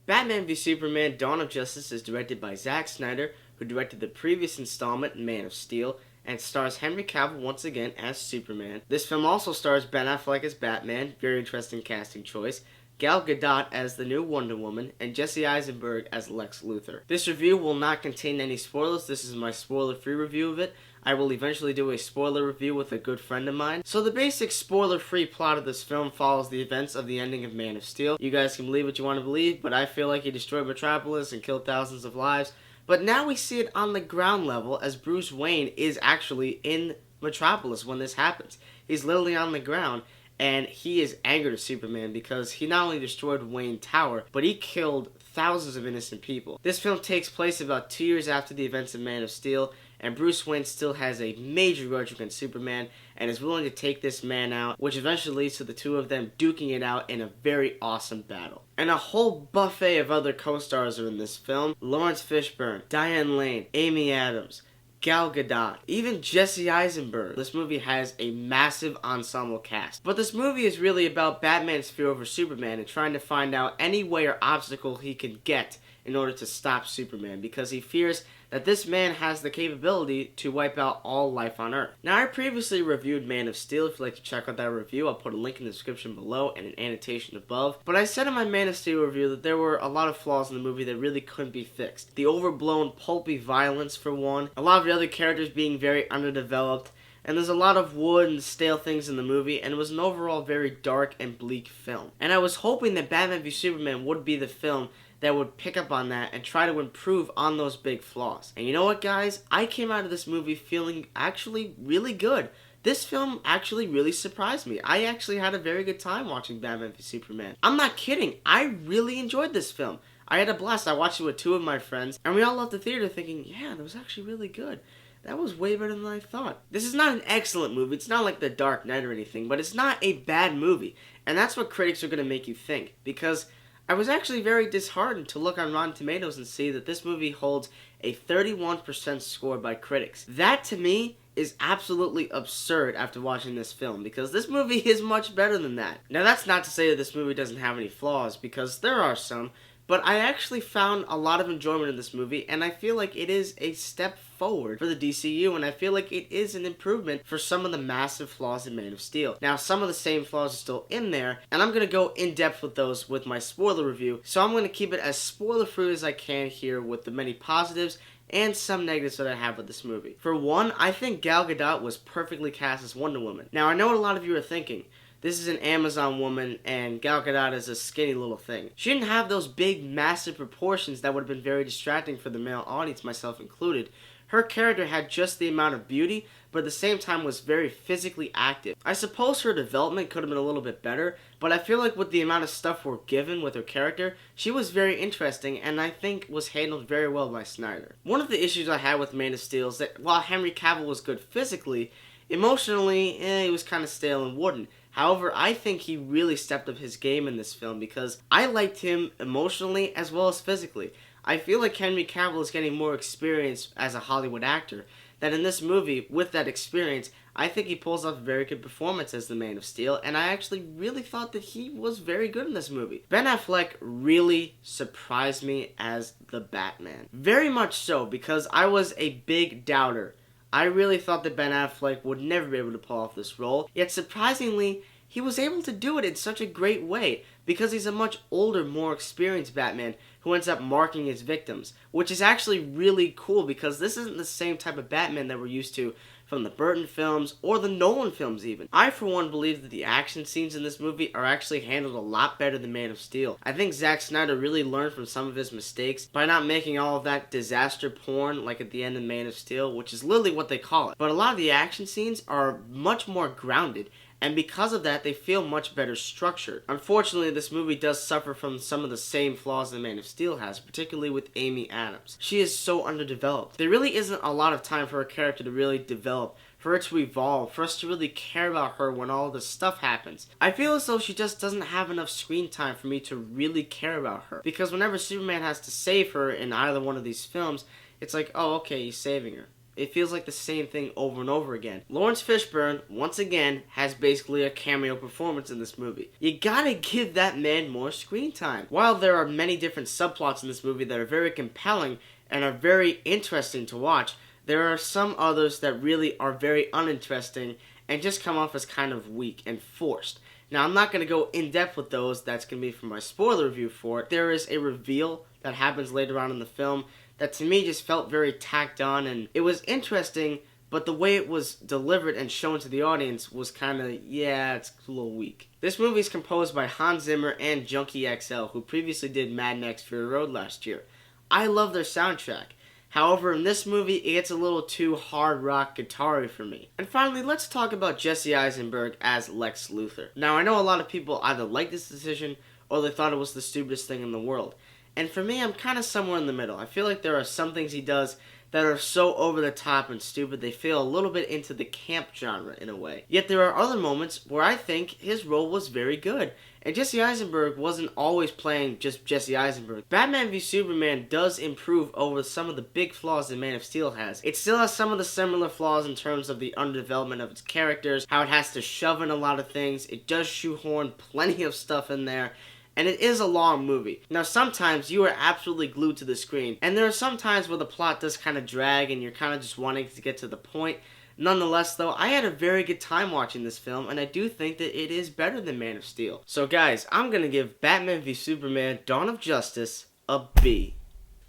Batman v Superman Dawn of Justice is directed by Zack Snyder, who directed the previous installment, Man of Steel, and stars Henry Cavill once again as Superman. This film also stars Ben Affleck as Batman, very interesting casting choice, Gal Gadot as the new Wonder Woman, and Jesse Eisenberg as Lex Luthor. This review will not contain any spoilers. This is my spoiler-free review of it. I will eventually do a spoiler review with a good friend of mine. So the basic spoiler-free plot of this film follows the events of the ending of Man of Steel. You guys can believe what you want to believe, but I feel like he destroyed Metropolis and killed thousands of lives. But now we see it on the ground level as Bruce Wayne is actually in Metropolis when this happens. He's literally on the ground. And he is angered at Superman because he not only destroyed Wayne Tower, but he killed thousands of innocent people. This film takes place about 2 years after the events of Man of Steel, and Bruce Wayne still has a major grudge against Superman and is willing to take this man out, which eventually leads to the two of them duking it out in a very awesome battle. And a whole buffet of other co-stars are in this film. Lawrence Fishburne, Diane Lane, Amy Adams, Gal Gadot, even Jesse Eisenberg. This movie has a massive ensemble cast. But this movie is really about Batman's fear over Superman and trying to find out any way or obstacle he can get in order to stop Superman, because he fears that this man has the capability to wipe out all life on Earth. Now, I previously reviewed Man of Steel. If you'd like to check out that review, I'll put a link in the description below and an annotation above. But I said in my Man of Steel review that there were a lot of flaws in the movie that really couldn't be fixed. The overblown, pulpy violence, for one. A lot of the other characters being very underdeveloped. And there's a lot of wood and stale things in the movie, and it was an overall very dark and bleak film. And I was hoping that Batman v Superman would be the film that would pick up on that and try to improve on those big flaws. And you know what, guys? I came out of this movie feeling actually really good. This film actually really surprised me. I actually had a very good time watching Batman v Superman. I'm not kidding. I really enjoyed this film. I had a blast. I watched it with two of my friends, and we all left the theater thinking, yeah, that was actually really good. That was way better than I thought. This is not an excellent movie. It's not like The Dark Knight or anything, but it's not a bad movie. And that's what critics are going to make you think, because I was actually very disheartened to look on Rotten Tomatoes and see that this movie holds a 31% score by critics. That, to me, is absolutely absurd after watching this film, because this movie is much better than that. Now, that's not to say that this movie doesn't have any flaws, because there are some, but I actually found a lot of enjoyment in this movie, and I feel like it is a step forward for the DCU, and I feel like it is an improvement for some of the massive flaws in Man of Steel. Now, some of the same flaws are still in there, and I'm going to go in depth with those with my spoiler review, so I'm going to keep it as spoiler-free as I can here with the many positives and some negatives that I have with this movie. For one, I think Gal Gadot was perfectly cast as Wonder Woman. Now, I know what a lot of you are thinking. This is an Amazon woman, and Gal Gadot is a skinny little thing. She didn't have those big, massive proportions that would have been very distracting for the male audience, myself included. Her character had just the amount of beauty, but at the same time was very physically active. I suppose her development could have been a little bit better, but I feel like with the amount of stuff we're given with her character, she was very interesting, and I think was handled very well by Snyder. One of the issues I had with Man of Steel is that while Henry Cavill was good physically, emotionally, he was kind of stale and wooden. However, I think he really stepped up his game in this film because I liked him emotionally as well as physically. I feel like Henry Cavill is getting more experience as a Hollywood actor. That in this movie, with that experience, I think he pulls off a very good performance as the Man of Steel, and I actually really thought that he was very good in this movie. Ben Affleck really surprised me as the Batman. Very much so, because I was a big doubter. I really thought that Ben Affleck would never be able to pull off this role, yet surprisingly, he was able to do it in such a great way, because he's a much older, more experienced Batman who ends up marking his victims, which is actually really cool because this isn't the same type of Batman that we're used to from the Burton films or the Nolan films even. I, for one, believe that the action scenes in this movie are actually handled a lot better than Man of Steel. I think Zack Snyder really learned from some of his mistakes by not making all of that disaster porn like at the end of Man of Steel, which is literally what they call it. But a lot of the action scenes are much more grounded, and because of that, they feel much better structured. Unfortunately, this movie does suffer from some of the same flaws that Man of Steel has, particularly with Amy Adams. She is so underdeveloped. There really isn't a lot of time for a character to really develop, for her to evolve, for us to really care about her when all this stuff happens. I feel as though she just doesn't have enough screen time for me to really care about her. Because whenever Superman has to save her in either one of these films, it's like, oh, okay, he's saving her. It feels like the same thing over and over again. Lawrence Fishburne, once again, has basically a cameo performance in this movie. You gotta give that man more screen time. While there are many different subplots in this movie that are very compelling and are very interesting to watch, there are some others that really are very uninteresting and just come off as kind of weak and forced. Now, I'm not going to go in depth with those. That's going to be for my spoiler review for it. There is a reveal that happens later on in the film that to me just felt very tacked on, and it was interesting, but the way it was delivered and shown to the audience was kind of, yeah, it's a little weak. This movie is composed by Hans Zimmer and Junkie XL, who previously did Mad Max Fury Road last year. I love their soundtrack. However, in this movie, it gets a little too hard rock guitar-y for me. And finally, let's talk about Jesse Eisenberg as Lex Luthor. Now, I know a lot of people either like this decision or they thought it was the stupidest thing in the world. And for me, I'm kind of somewhere in the middle. I feel like there are some things he does that are so over the top and stupid they feel a little bit into the camp genre in a way. Yet there are other moments where I think his role was very good. And Jesse Eisenberg wasn't always playing just Jesse Eisenberg. Batman v Superman does improve over some of the big flaws that Man of Steel has. It still has some of the similar flaws in terms of the underdevelopment of its characters, how it has to shove in a lot of things. It does shoehorn plenty of stuff in there. And it is a long movie. Now, sometimes you are absolutely glued to the screen, and there are some times where the plot does kind of drag and you're kind of just wanting to get to the point. Nonetheless, though, I had a very good time watching this film, and I do think that it is better than Man of Steel. So, guys, I'm going to give Batman v Superman Dawn of Justice a B.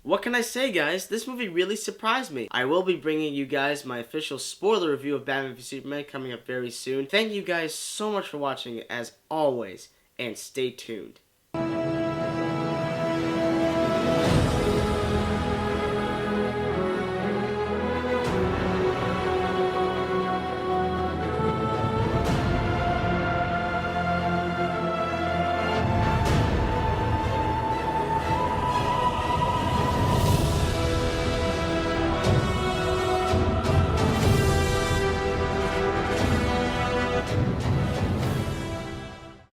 What can I say, guys? This movie really surprised me. I will be bringing you guys my official spoiler review of Batman v Superman coming up very soon. Thank you guys so much for watching, as always, and stay tuned.